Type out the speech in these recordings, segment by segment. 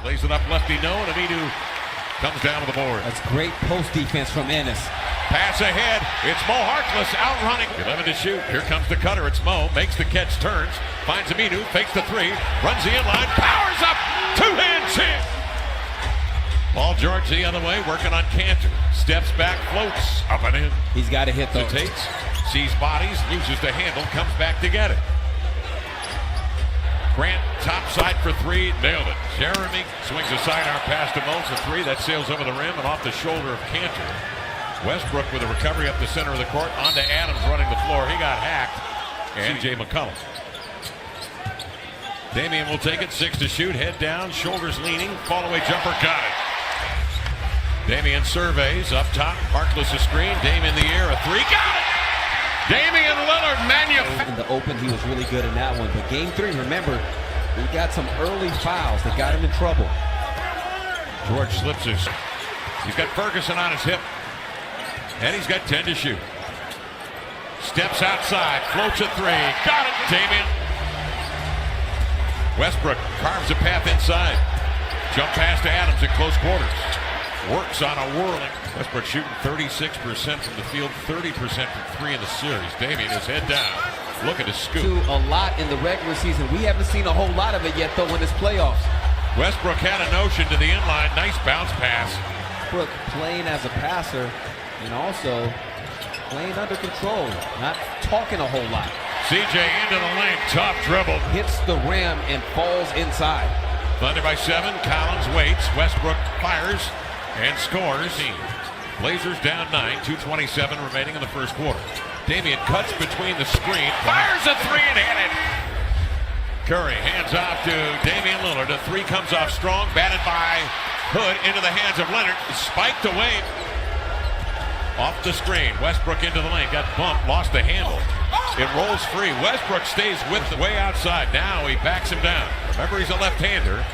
Lays it up lefty no, and Aminu comes down to the board. That's great post defense from Ennis. Pass ahead. It's Mo Harkless outrunning. 11 to shoot. Here comes the cutter. It's Mo. Makes the catch, turns, finds Aminu, fakes the three, runs the inline, powers up, two-hand chip. Paul George the other way, working on Cantor. Steps back, floats up and in. He's got to hit those. Hesitates, sees bodies, loses the handle, comes back to get it. Grant, top side for three, nailed it. Jeremy swings a sidearm pass to Mo's a three. That sails over the rim and off the shoulder of Cantor. Westbrook with a recovery up the center of the court. On to Adams running the floor. He got hacked. And Jay McCollum. Damian will take it. 6 to shoot. Head down. Shoulders leaning. Fall away jumper. Got it. Damian surveys. Up top. Harkless a screen. Dame in the air. A three. Got it. Damian Lillard In the open, he was really good in that one. But game 3, remember, he got some early fouls that got him in trouble. George slips his. He's got Ferguson on his hip. And he's got 10 to shoot. Steps outside, floats a three. Got it, Damian. Westbrook carves a path inside. Jump pass to Adams in close quarters. Works on a whirling. Westbrook shooting 36% from the field, 30% from three in the series. Damian is head down, looking to scoop. A lot in the regular season. We haven't seen a whole lot of it yet, though, in this playoffs. Westbrook had a notion to the inline. Nice bounce pass. Westbrook playing as a passer and also playing under control, not talking a whole lot. CJ into the lane, tough dribble. Hits the rim and falls inside. Thunder by 7, Collins waits, Westbrook fires and scores. Blazers down 9, 2:27 remaining in the first quarter. Damian cuts between the screen, fires a three and hit it. Curry hands off to Damian Lillard. A three comes off strong, batted by Hood into the hands of Leonard. Spiked away. Off the screen, Westbrook into the lane, got bumped, lost the handle. It rolls free. Westbrook stays with the way outside. Now he backs him down. Remember, he's a left-hander.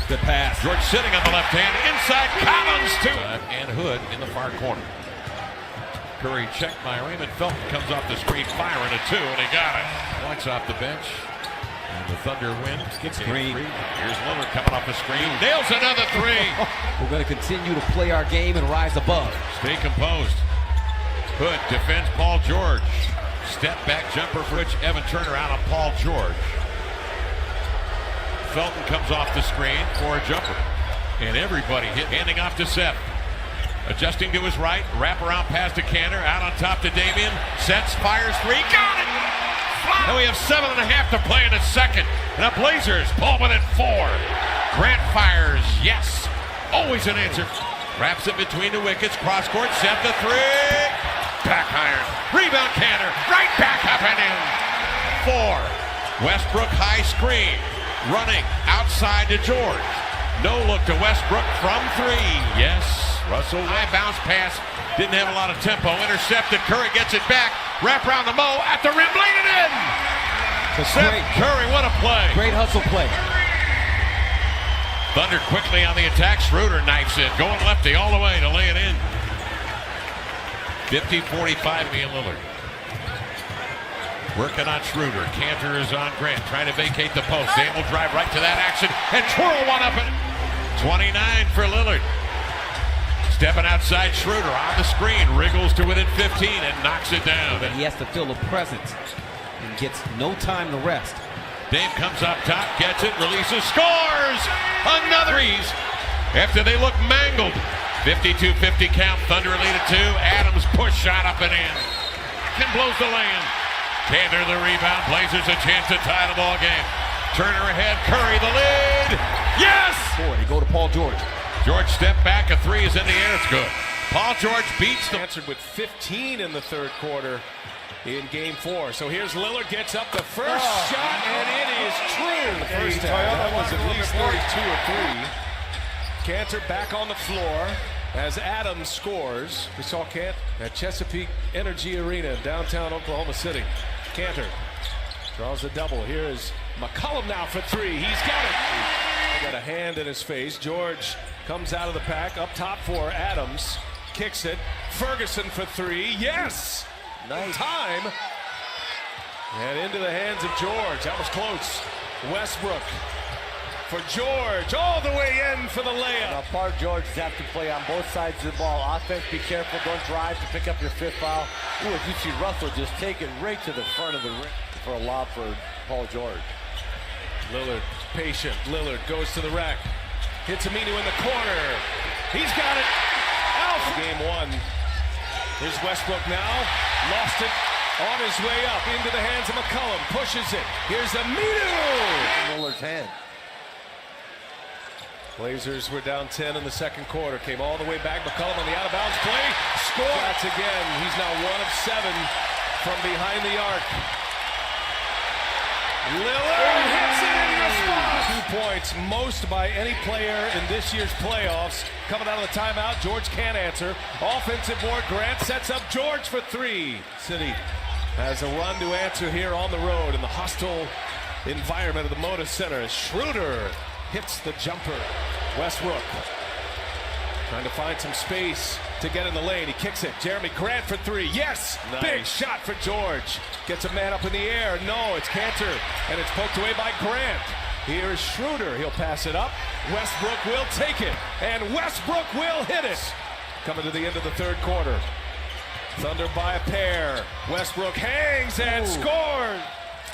Good pass. George sitting on the left hand. Inside, Collins too. And Hood in the far corner. Curry checked by Raymond Felton. Comes off the screen, firing a two, and he got it. Points off the bench. And the Thunder win. Gets green. Here's Lillard coming off the screen. Nails another three. We're going to continue to play our game and rise above. Stay composed. Hood defends Paul George. Step back jumper for which Evan Turner out on Paul George. Felton comes off the screen for a jumper. And everybody handing off to Seth. Adjusting to his right. Wraparound pass to Cantor. Out on top to Damian. Sets, fires three. Got it! And we have 7.5 to play in the second. And the Blazers pull within 4. Grant fires. Yes. Always an answer. Wraps it between the wickets. Cross court. Seth the three. Back iron. Rebound Cantor. Right back up and in. 4. Westbrook high screen. Running outside to George. No look to Westbrook from 3. Yes. Russell. High bounce pass. Didn't have a lot of tempo. Intercepted. Curry gets it back. Wrap around the Mo. At the rim. Laid it in. Seth Curry. What a play. Great hustle play. Thunder quickly on the attack. Schroeder knifes it. Going lefty all the way to lay it in. 50-45 me and Lillard. Working on Schroeder. Cantor is on Grant, trying to vacate the post. Dame will drive right to that action and twirl one up. 29 for Lillard. Stepping outside Schroeder on the screen. Wriggles to within 15 and knocks it down. But he has to feel a presence and gets no time to rest. Dame comes up top, gets it, releases, scores! Another threes after they look mangled. 52-50 count. Thunder lead at 2. Adams push shot up and in. Can blows the lane. Cantor the rebound. Blazers a chance to tie the ball game. Turner ahead. Curry the lead. Yes! They go to Paul George. George step back. A three is in the air. It's good. Paul George beats the... Answered with 15 in the third quarter in game 4. So here's Lillard, gets up the first shot, and it is true. The first time. That was at least 32 or 3. Cantor back on the floor as Adams scores. We saw Cantor at Chesapeake Energy Arena in downtown Oklahoma City. Cantor draws the double. Here is McCollum now for 3. He's got it. Got a hand in his face. George comes out of the pack. Up top for Adams. Kicks it. Ferguson for 3. Yes! Nice time. And into the hands of George. That was close. Westbrook for George. All the way in. in for the layup. Now, Paul George have to play on both sides of the ball. Offense, be careful. Don't drive to pick up your fifth foul. Ooh, if you see Russell just take it right to the front of the ring for a lob for Paul George. Lillard, patient. Lillard goes to the rack. Hits Aminu in the corner. He's got it. Out. Game one. Here's Westbrook now. Lost it. On his way up into the hands of McCollum. Pushes it. Here's Aminu. Lillard's hand. Blazers were down 10 in the second quarter. Came all the way back. McCollum on the out-of-bounds play. Scores again. He's now 1 of 7 from behind the arc. Lillard hits it in response. 2 points, most by any player in this year's playoffs. Coming out of the timeout, George can't answer. Offensive board, Grant sets up George for 3. City has a run to answer here on the road in the hostile environment of the Moda Center. As Schroeder hits the jumper. Westbrook trying to find some space to get in the lane. He kicks it. Jeremy Grant for 3. Yes! Nice. Big shot for George. Gets a man up in the air. No, it's Cantor. And it's poked away by Grant. Here's Schroeder. He'll pass it up. Westbrook will take it. And Westbrook will hit it. Coming to the end of the third quarter. Thunder by a pair. Westbrook hangs and scores.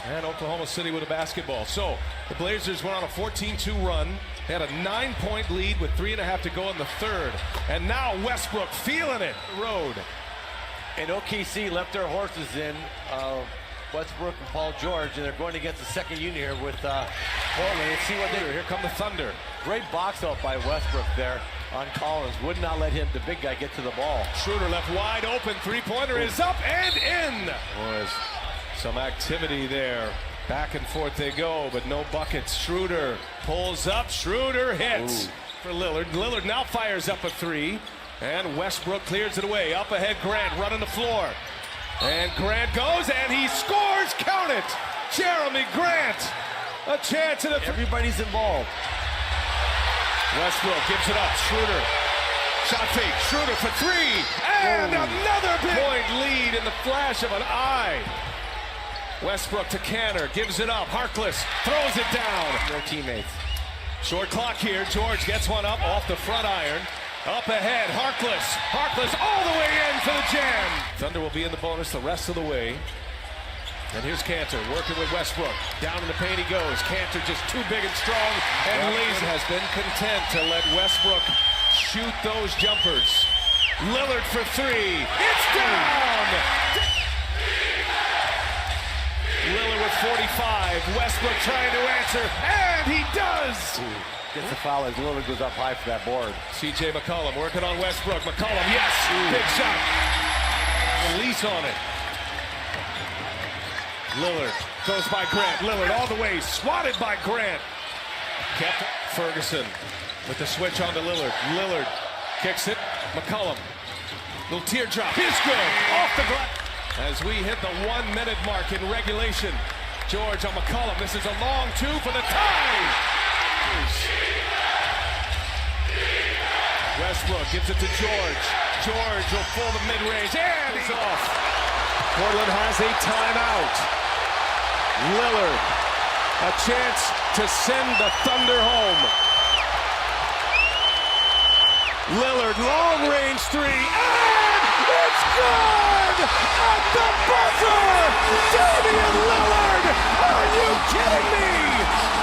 And Oklahoma City with a basketball. So the Blazers went on a 14-2 run. They had a 9-point lead with 3.5 to go in the third. And now Westbrook feeling it. Road. And OKC left their horses in, Westbrook and Paul George, and they're going against the second unit here with Portland. Let's see what they do. Here come the Thunder. Great box out by Westbrook there on Collins. Would not let him, the big guy, get to the ball. Schroeder left wide open. Three-pointer is up and in. Was some activity there. Back and forth they go, but no buckets. Schroeder pulls up. Schroeder hits for Lillard. Lillard now fires up a 3. And Westbrook clears it away. Up ahead, Grant running the floor. And Grant goes, and he scores. Count it. Jeremy Grant. A chance at everybody's involved. Westbrook gives it up. Schroeder. Shot fake. Schroeder for 3. And another big point lead in the flash of an eye. Westbrook to Cantor, gives it up. Harkless throws it down. Their teammates. Short clock here. George gets one up off the front iron. Up ahead, Harkless. Harkless all the way in for the jam. Thunder will be in the bonus the rest of the way. And here's Cantor working with Westbrook. Down in the paint he goes. Cantor just too big and strong. And Lazy has been content to let Westbrook shoot those jumpers. Lillard for 3. It's down! Lillard with 45. Westbrook trying to answer, and he does! Gets the foul as Lillard goes up high for that board. C.J. McCollum working on Westbrook. McCollum, yes! Big shot. Release on it. Lillard goes by Grant. Lillard all the way, swatted by Grant. Kept Ferguson with the switch on to Lillard. Lillard kicks it. McCollum. Little teardrop. Is good. Off the glass. As we hit the 1-minute mark in regulation. George on McCollum. This is a long 2 for the tie. Westbrook gives it to George. George will pull the mid-range and he's off. Portland has a timeout. Lillard, a chance to send the Thunder home. Lillard, long-range 3, and it's good! At the buzzer! Damian Lillard! Are you kidding me?